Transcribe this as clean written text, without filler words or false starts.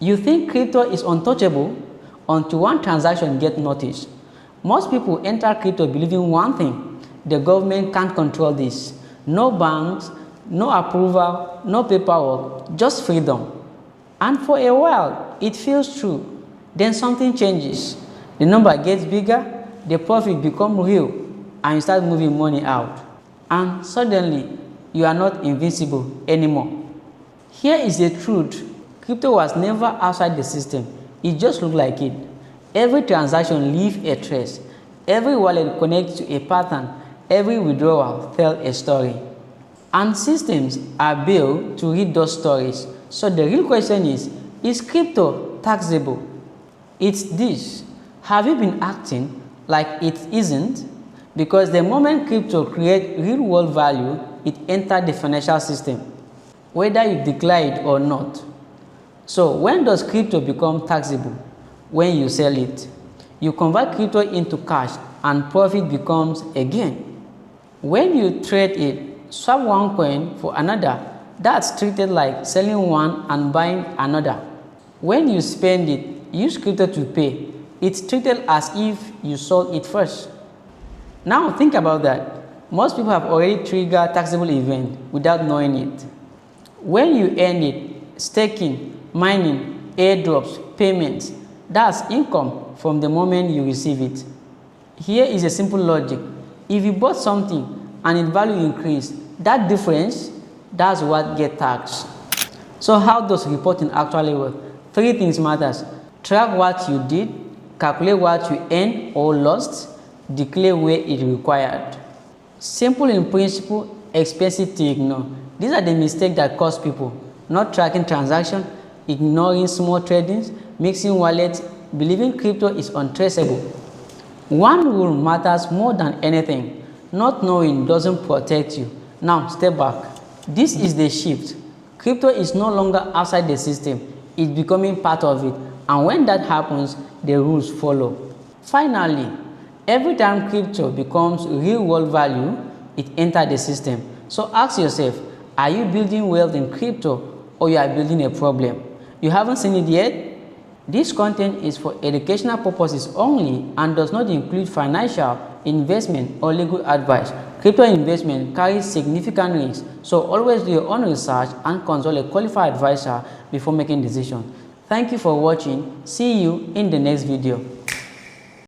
You think crypto is untouchable until one transaction gets noticed. Most people enter crypto believing one thing: the government can't control this. No banks, no approval, no paperwork, just freedom. And for a while, it feels true. Then something changes. The number gets bigger, the profit becomes real, and you start moving money out. And suddenly, you are not invincible anymore. Here is the truth. Crypto was never outside the system. It just looked like it. Every transaction leaves a trace. Every wallet connects to a pattern. Every withdrawal tells a story. And systems are built to read those stories. So the real question is crypto taxable? It's this: have you been acting like it isn't? Because the moment crypto creates real world value, it enters the financial system, whether you declare it or not. So when does crypto become taxable? When you sell it. You convert crypto into cash and profit becomes a gain. When you trade it, swap one coin for another, that's treated like selling one and buying another. When you spend it, use crypto to pay, it's treated as if you sold it first. Now think about that. Most people have already triggered taxable event without knowing it. When you earn it, staking, mining, airdrops, payments, that's income from the moment you receive it. Here is a simple logic. If you bought something and its value increased, that difference, that's what gets taxed. So how does reporting actually work? Three things matters: track what you did, calculate what you earned or lost, declare where it required. Simple in principle, expensive to ignore. These are the mistakes that cost people: not tracking transactions, ignoring small tradings, mixing wallets, believing crypto is untraceable. One rule matters more than anything: not knowing doesn't protect you. Now step back. This is the shift. Crypto is no longer outside the system, it's becoming part of it, and when that happens, the rules follow. Finally, every time crypto becomes real world value, it enters the system. So ask yourself, are you building wealth in crypto or you are building a problem? You haven't seen it yet? This content is for educational purposes only and does not include financial, investment, or legal advice. Crypto investment carries significant risks, so always do your own research and consult a qualified advisor before making decisions. Thank you for watching. See you in the next video.